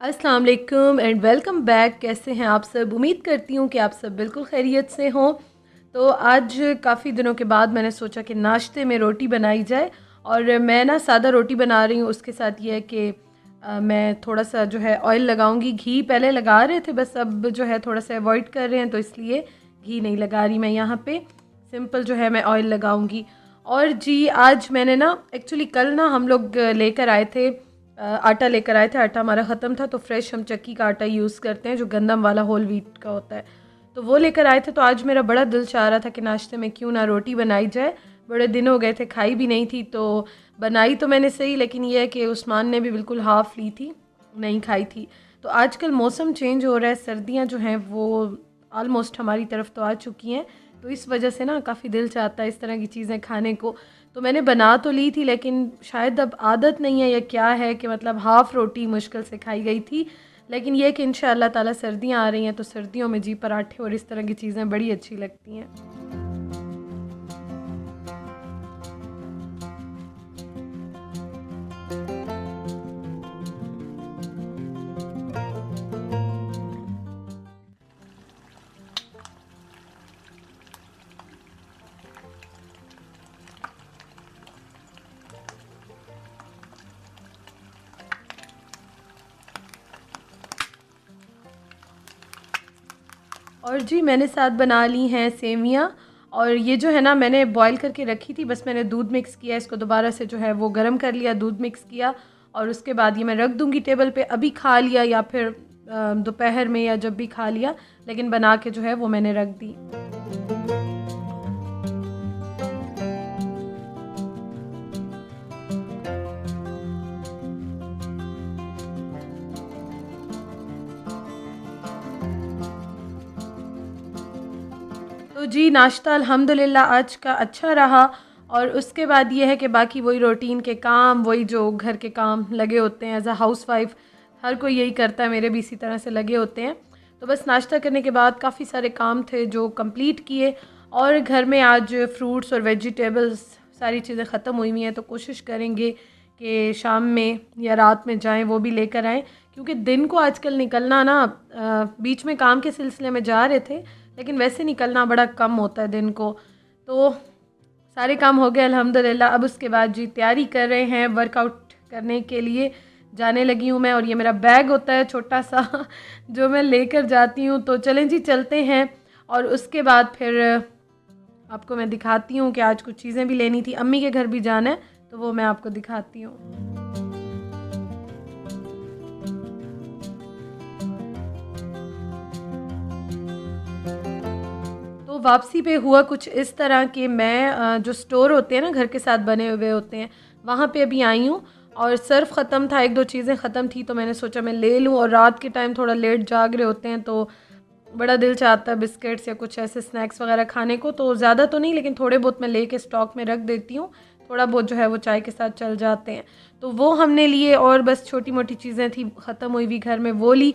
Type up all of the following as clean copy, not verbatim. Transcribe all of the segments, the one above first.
अस्सलाम वालेकुम and welcome back. कैसे हैं आप सब? उम्मीद करती हूँ कि आप सब बिल्कुल खैरियत से हों। तो आज काफ़ी दिनों के बाद मैंने सोचा कि नाश्ते में रोटी बनाई जाए, और मैं ना सादा रोटी बना रही हूँ। उसके साथ ये है कि मैं थोड़ा सा जो है ऑयल लगाऊंगी। घी पहले लगा रहे थे, बस अब जो है थोड़ा सा अवॉइड कर रहे हैं, तो इसलिए घी नहीं लगा रही मैं यहाँ पे। सिंपल जो है मैं ऑयल लगाऊंगी। और जी आज मैंने ना एक्चुअली कल ना हम लोग लेकर आए थे, आटा लेकर आए थे। आटा हमारा ख़त्म था, तो फ्रेश हम चक्की का आटा यूज़ करते हैं जो गंदम वाला होल व्हीट का होता है। तो वो लेकर आए थे। तो आज मेरा बड़ा दिल चाह रहा था कि नाश्ते में क्यों ना रोटी बनाई जाए। बड़े दिन हो गए थे खाई भी नहीं थी, तो बनाई तो मैंने सही, लेकिन यह है कि उस्मान ने भी बिल्कुल हाफ़ ली थी, नहीं खाई थी। तो आजकल मौसम चेंज हो रहा है, सर्दियाँ जो हैं वो आलमोस्ट हमारी तरफ तो आ चुकी हैं, तो इस वजह से ना काफ़ी दिल चाहता है इस तरह की चीज़ें खाने को। तो मैंने बना तो ली थी, लेकिन शायद अब आदत नहीं है या क्या है कि मतलब हाफ़ रोटी मुश्किल से खाई गई थी। लेकिन ये कि इंशाअल्लाह ताला सर्दियाँ आ रही हैं, तो सर्दियों में जी पराठे और इस तरह की चीज़ें बड़ी अच्छी लगती हैं। और जी मैंने साथ बना ली हैं सेवियाँ। और ये जो है ना मैंने बॉईल करके रखी थी, बस मैंने दूध मिक्स किया, इसको दोबारा से जो है वो गर्म कर लिया, दूध मिक्स किया, और उसके बाद ये मैं रख दूँगी टेबल पे। अभी खा लिया या फिर दोपहर में या जब भी खा लिया, लेकिन बना के जो है वो मैंने रख दी। तो जी नाश्ता अल्हम्दुलिल्लाह आज का अच्छा रहा। और उसके बाद ये है कि बाकी वही रूटीन के काम, वही जो घर के काम लगे होते हैं एज अ हाउस वाइफ, हर कोई यही करता है, मेरे भी इसी तरह से लगे होते हैं। तो बस नाश्ता करने के बाद काफ़ी सारे काम थे जो कंप्लीट किए। और घर में आज फ्रूट्स और वेजिटेबल्स सारी चीज़ें ख़त्म हुई हुई हैं, तो कोशिश करेंगे कि शाम में या रात में जाएं वो भी लेकर आएँ, क्योंकि दिन को आजकल निकलना ना बीच में काम के सिलसिले में जा रहे थे, लेकिन वैसे निकलना बड़ा कम होता है दिन को। तो सारे काम हो गए अल्हम्दुलिल्लाह। अब उसके बाद जी तैयारी कर रहे हैं वर्कआउट करने के लिए, जाने लगी हूँ मैं। और ये मेरा बैग होता है छोटा सा जो मैं लेकर जाती हूँ। तो चलें जी चलते हैं, और उसके बाद फिर आपको मैं दिखाती हूँ कि आज कुछ चीज़ें भी लेनी थी, अम्मी के घर भी जाना है, तो वो मैं आपको दिखाती हूँ। तो वापसी पे हुआ कुछ इस तरह कि मैं जो स्टोर होते हैं ना घर के साथ बने हुए होते हैं, वहाँ पे अभी आई हूँ। और सर्फ ख़त्म था, एक दो चीज़ें ख़त्म थी, तो मैंने सोचा मैं ले लूँ। और रात के टाइम थोड़ा लेट जाग रहे होते हैं, तो बड़ा दिल चाहता है बिस्किट्स या कुछ ऐसे स्नैक्स वगैरह खाने को। तो ज़्यादा तो नहीं, लेकिन थोड़े बहुत मैं लेके स्टॉक में रख देती हूँ। थोड़ा बहुत जो है वो चाय के साथ चल जाते हैं, तो वो हमने लिए। और बस छोटी मोटी चीज़ें थी ख़त्म हुई हुई घर में, वो ली।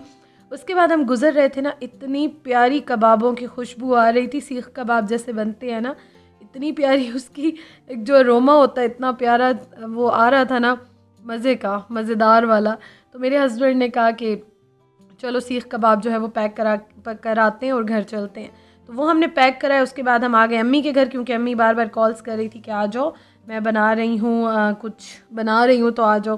उसके बाद हम गुज़र रहे थे ना, इतनी प्यारी कबाबों की खुशबू आ रही थी, सीख कबाब जैसे बनते हैं ना, इतनी प्यारी उसकी एक जो अरोमा होता है, इतना प्यारा वो आ रहा था ना, मज़े का, मज़ेदार वाला। तो मेरे हस्बैंड ने कहा कि चलो सीख कबाब जो है वो कराते हैं और घर चलते हैं। तो वो हमने पैक कराया। उसके बाद हम आ गए अम्मी के घर, क्योंकि अम्मी बार बार कॉल्स कर रही थी कि आ जाओ, मैं बना रही हूँ, कुछ बना रही हूँ, तो आ जाओ।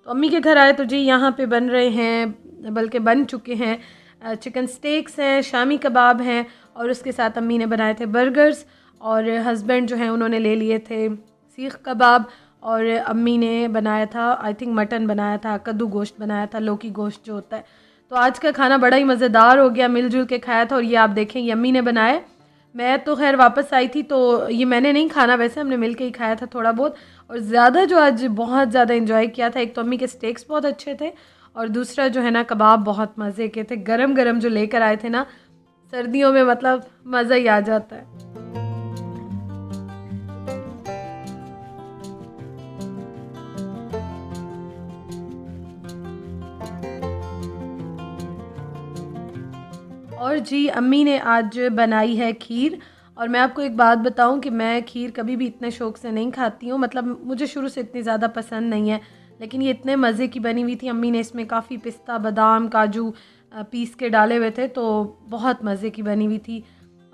तो अम्मी के घर आए, तो जी यहाँ पे बन रहे हैं, बल्कि बन चुके हैं, चिकन स्टेक्स हैं, शामी कबाब हैं, और उसके साथ अम्मी ने बनाए थे बर्गर्स। और हस्बैंड जो हैं उन्होंने ले लिए थे सीख कबाब। और अम्मी ने बनाया था आई थिंक मटन बनाया था, कद्दू गोश्त बनाया था, लौकी गोश्त जो होता है। तो आज का खाना बड़ा ही मज़ेदार हो गया, मिलजुल के खाया था। और ये आप देखें, ये अम्मी ने बनाए। मैं तो खैर वापस आई थी, तो ये मैंने नहीं खाना, वैसे हमने मिल के ही खाया था थोड़ा बहुत। और ज़्यादा जो आज बहुत ज़्यादा इंजॉय किया था, एक तो अम्मी के स्टेक्स बहुत अच्छे थे, और दूसरा जो है ना कबाब बहुत मज़े के थे, गरम गरम जो लेकर आए थे ना, सर्दियों में मतलब मज़ा ही आ जाता है। और जी अम्मी ने आज बनाई है खीर। और मैं आपको एक बात बताऊं कि मैं खीर कभी भी इतने शौक़ से नहीं खाती हूँ, मतलब मुझे शुरू से इतनी ज़्यादा पसंद नहीं है। लेकिन ये इतने मज़े की बनी हुई थी। अम्मी ने इसमें काफ़ी पिस्ता, बादाम, काजू पीस के डाले हुए थे, तो बहुत मज़े की बनी हुई थी।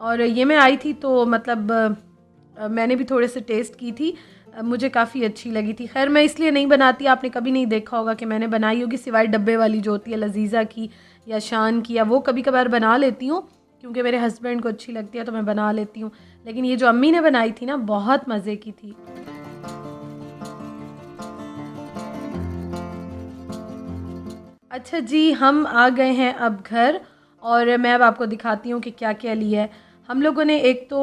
और ये मैं आई थी तो मतलब मैंने भी थोड़े से टेस्ट की थी, मुझे काफ़ी अच्छी लगी थी। खैर मैं इसलिए नहीं बनाती, आपने कभी नहीं देखा होगा कि मैंने बनाई होगी, सिवाय डब्बे वाली जो होती है लजीज़ा की या शान की, या वो कभी कभार बना लेती हूँ क्योंकि मेरे हस्बैंड को अच्छी लगती है तो मैं बना लेती हूँ। लेकिन ये जो अम्मी ने बनाई थी ना, बहुत मज़े की थी। अच्छा जी, हम आ गए हैं अब घर, और मैं अब आपको दिखाती हूँ कि क्या क्या लिया है हम लोगों ने। एक तो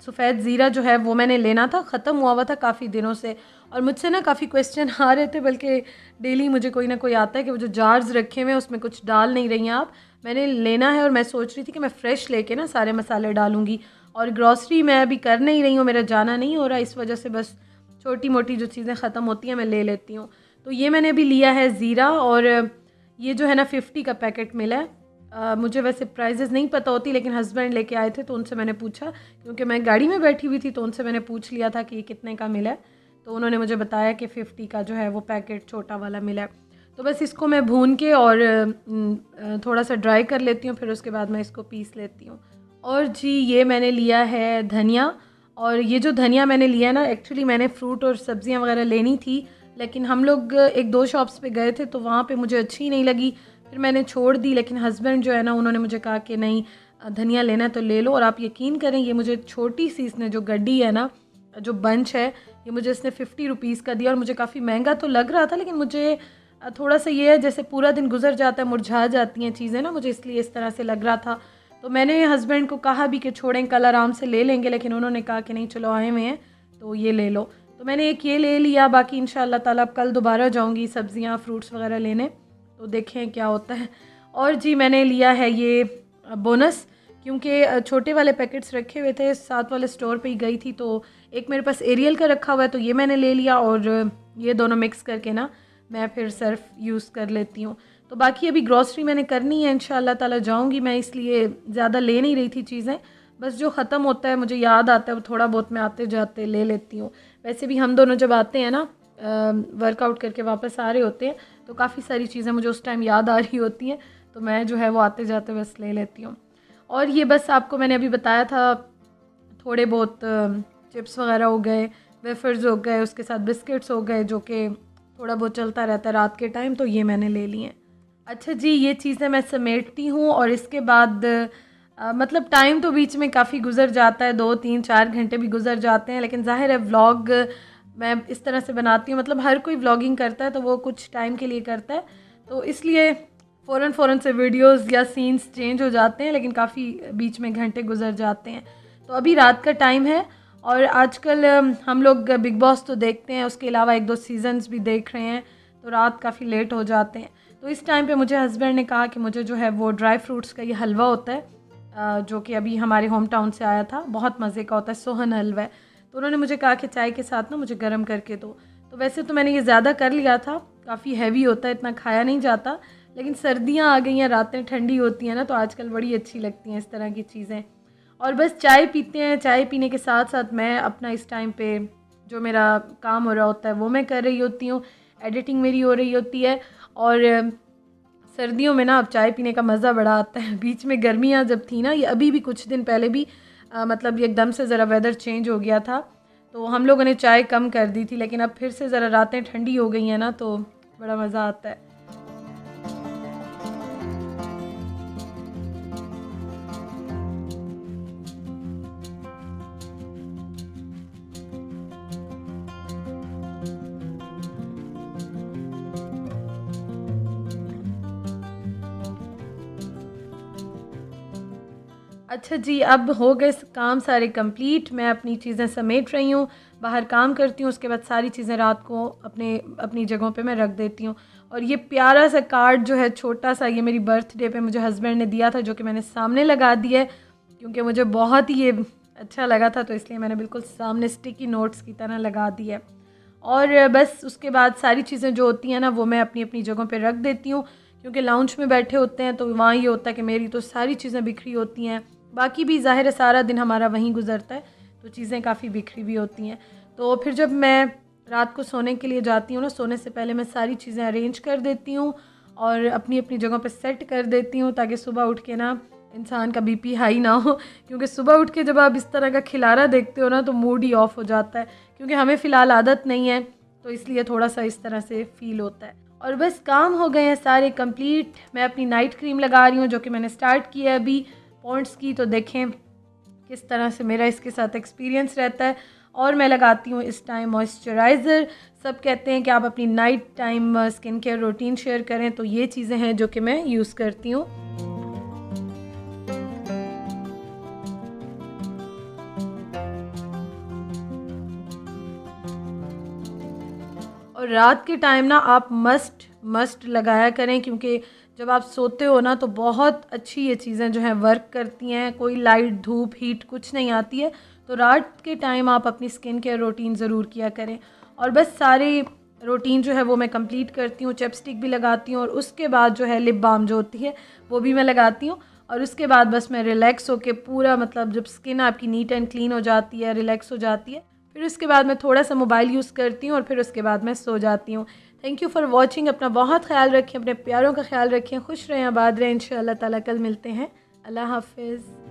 सफ़ेद ज़ीरा जो है वो मैंने लेना था, ख़त्म हुआ था काफ़ी दिनों से, और मुझसे ना काफ़ी क्वेश्चन आ रहे थे, बल्कि डेली मुझे कोई ना कोई आता है कि वो जो जार्स रखे हुए हैं उसमें कुछ डाल नहीं रही हैं आप। मैंने लेना है और मैं सोच रही थी कि मैं फ़्रेश लेके ना सारे मसाले डालूँगी, और ग्रॉसरी मैं अभी कर नहीं रही हूँ, मेरा जाना नहीं हो रहा, इस वजह से बस छोटी मोटी जो चीज़ें ख़त्म होती हैं मैं ले लेती हूँ। तो ये मैंने अभी लिया है ज़ीरा, और ये जो है ना 50 का पैकेट मिला है। मुझे वैसे प्राइजेज़ नहीं पता होती, लेकिन हस्बैंड लेके आए थे तो उनसे मैंने पूछा, क्योंकि मैं गाड़ी में बैठी हुई थी, तो उनसे मैंने पूछ लिया था कि ये कितने का मिला है, तो उन्होंने मुझे बताया कि 50 का जो है वो पैकेट छोटा वाला मिला है। तो बस इसको मैं भून के और थोड़ा सा ड्राई कर लेती हूँ, फिर उसके बाद मैं इसको पीस लेती हूँ। और जी ये मैंने लिया है धनिया, और ये जो धनिया मैंने लिया है ना, एक्चुअली मैंने फ्रूट और सब्ज़ियाँ वगैरह लेनी थी, लेकिन हम लोग एक दो शॉप्स पे गए थे तो वहाँ पे मुझे अच्छी नहीं लगी, फिर मैंने छोड़ दी। लेकिन हस्बैंड जो है ना, उन्होंने मुझे कहा कि नहीं धनिया लेना है तो ले लो, और आप यकीन करें ये मुझे छोटी सी इसने जो गड्डी है ना, जो बंच है, ये मुझे इसने 50 रुपीज़ का दिया, और मुझे काफ़ी महंगा तो लग रहा था, लेकिन मुझे थोड़ा सा ये है जैसे पूरा दिन गुजर जाता है, मुरझा जाती हैं चीज़ें ना, मुझे इसलिए इस तरह से लग रहा था। तो मैंने हस्बैंड को कहा भी कि छोड़ें, कल आराम से ले लेंगे, लेकिन उन्होंने कहा कि नहीं चलो आए हुए हैं तो ये ले लो। तो मैंने एक ये ले लिया, बाकी इंशाल्लाह ताला अब कल दोबारा जाऊंगी सब्ज़ियां फ्रूट्स वगैरह लेने, तो देखें क्या होता है। और जी मैंने लिया है ये बोनस, क्योंकि छोटे वाले पैकेट्स रखे हुए थे, साथ वाले स्टोर पे ही गई थी, तो एक मेरे पास एरियल का रखा हुआ है तो ये मैंने ले लिया, और ये दोनों मिक्स करके ना मैं फिर सर्फ यूज़ कर लेती हूँ। तो बाकी अभी ग्रॉसरी मैंने करनी है, इंशाल्लाह ताला जाऊँगी मैं, इसलिए ज़्यादा ले नहीं रही थी चीज़ें, बस जो ख़त्म होता है मुझे याद आता है वो थोड़ा बहुत मैं आते जाते ले लेती हूँ। वैसे भी हम दोनों जब आते हैं ना वर्कआउट करके वापस आ रहे होते हैं, तो काफ़ी सारी चीज़ें मुझे उस टाइम याद आ रही होती हैं, तो मैं जो है वो आते जाते बस ले लेती हूँ। और ये बस आपको मैंने अभी बताया था, थोड़े बहुत चिप्स वगैरह हो गए, वेफर्स हो गए, उसके साथ बिस्किट्स हो गए, जो कि थोड़ा बहुत चलता रहता है रात के टाइम, तो ये मैंने ले लिए हैं। अच्छा जी, ये चीज़ें मैं समेटती हूँ, और इसके बाद मतलब टाइम तो बीच में काफ़ी गुजर जाता है, 2 3 4 घंटे भी गुजर जाते हैं, लेकिन ज़ाहिर है व्लॉग मैं इस तरह से बनाती हूँ, मतलब हर कोई व्लॉगिंग करता है तो वो कुछ टाइम के लिए करता है, तो इसलिए फ़ौरन से वीडियोस या सीन्स चेंज हो जाते हैं, लेकिन काफ़ी बीच में घंटे गुजर जाते हैं। तो अभी रात का टाइम है, और आजकल हम लोग बिग बॉस तो देखते हैं, उसके अलावा एक दो सीजन्स भी देख रहे हैं, तो रात काफ़ी लेट हो जाते हैं। तो इस टाइम पे मुझे हस्बैंड ने कहा कि मुझे जो है वो ड्राई फ्रूट्स का ये हलवा होता है, जो कि अभी हमारे होम टाउन से आया था, बहुत मज़े का होता है, सोहन हलवा है, तो उन्होंने मुझे कहा कि चाय के साथ ना मुझे गर्म करके दो। तो वैसे तो मैंने ये ज़्यादा कर लिया था, काफ़ी हैवी होता है, इतना खाया नहीं जाता, लेकिन सर्दियाँ आ गई हैं, रातें ठंडी होती हैं ना, तो आजकल बड़ी अच्छी लगती हैं इस तरह की चीज़ें। और बस चाय पीते हैं, चाय पीने के साथ साथ मैं अपना इस टाइम पे जो मेरा काम हो रहा होता है वो मैं कर रही होती हूँ, एडिटिंग मेरी हो रही होती है। और सर्दियों में ना अब चाय पीने का मज़ा बड़ा आता है। बीच में गर्मियाँ जब थी ना, ये अभी भी कुछ दिन पहले भी मतलब एकदम से ज़रा वेदर चेंज हो गया था, तो हम लोगों ने चाय कम कर दी थी, लेकिन अब फिर से ज़रा रातें ठंडी हो गई हैं ना, तो बड़ा मज़ा आता है। अच्छा जी, अब हो गए काम सारे कंप्लीट, मैं अपनी चीज़ें समेट रही हूँ, बाहर काम करती हूँ, उसके बाद सारी चीज़ें रात को अपनी जगहों पे मैं रख देती हूँ। और ये प्यारा सा कार्ड जो है छोटा सा, ये मेरी बर्थडे पे मुझे हस्बैंड ने दिया था, जो कि मैंने सामने लगा दिया है, क्योंकि मुझे बहुत ही ये अच्छा लगा था, तो इसलिए मैंने बिल्कुल सामने स्टिकी नोट्स की तरह लगा दिया है। और बस उसके बाद सारी चीज़ें जो होती हैं ना, वो मैं अपनी अपनी जगहों पे रख देती हूँ, क्योंकि लाउंज में बैठे होते हैं तो वहाँ ये होता है कि मेरी तो सारी चीज़ें बिखरी होती हैं, बाकी भी ज़ाहिर है सारा दिन हमारा वहीं गुजरता है, तो चीज़ें काफ़ी बिखरी भी होती हैं। तो फिर जब मैं रात को सोने के लिए जाती हूँ ना, सोने से पहले मैं सारी चीज़ें अरेंज कर देती हूँ और अपनी अपनी जगह पे सेट कर देती हूँ, ताकि सुबह उठ के ना इंसान का बीपी हाई ना हो। क्योंकि सुबह उठ के जब आप इस तरह का खिलारा देखते हो ना तो मूड ही ऑफ हो जाता है, क्योंकि हमें फ़िलहाल आदत नहीं है, तो इसलिए थोड़ा सा इस तरह से फ़ील होता है। और बस काम हो गए हैं सारे कंप्लीट। मैं अपनी नाइट क्रीम लगा रही हूँ, जो कि मैंने स्टार्ट किया है अभी पॉन्ड्स की, तो देखें किस तरह से मेरा इसके साथ एक्सपीरियंस रहता है। और मैं लगाती हूँ इस टाइम मॉइस्चराइज़र। सब कहते हैं कि आप अपनी night time skin care routine share करें, तो ये चीज़ें हैं जो कि मैं यूज़ करती हूँ। और रात के टाइम ना आप मस्ट लगाया करें, क्योंकि जब आप सोते हो ना तो बहुत अच्छी ये चीज़ें जो हैं वर्क करती हैं, कोई लाइट धूप हीट कुछ नहीं आती है। तो रात के टाइम आप अपनी स्किन केयर रूटीन ज़रूर किया करें। और बस सारी रूटीन जो है वो मैं कंप्लीट करती हूँ। चिपस्टिक भी लगाती हूँ और उसके बाद जो है लिप बाम जो होती है वो भी मैं लगाती हूँ। और उसके बाद बस मैं रिलैक्स होके पूरा, मतलब जब स्किन आपकी नीट एंड क्लीन हो जाती है, रिलैक्स हो जाती है, फिर उसके बाद मैं थोड़ा सा मोबाइल यूज़ करती हूँ और फिर उसके बाद मैं सो जाती हूँ। Thank you for watching. अपना बहुत ख्याल रखें, अपने प्यारों का ख्याल रखें, खुश रहें, आबाद रहें। इंशाअल्लाह ताला कल मिलते हैं। अल्लाह हाफिज़।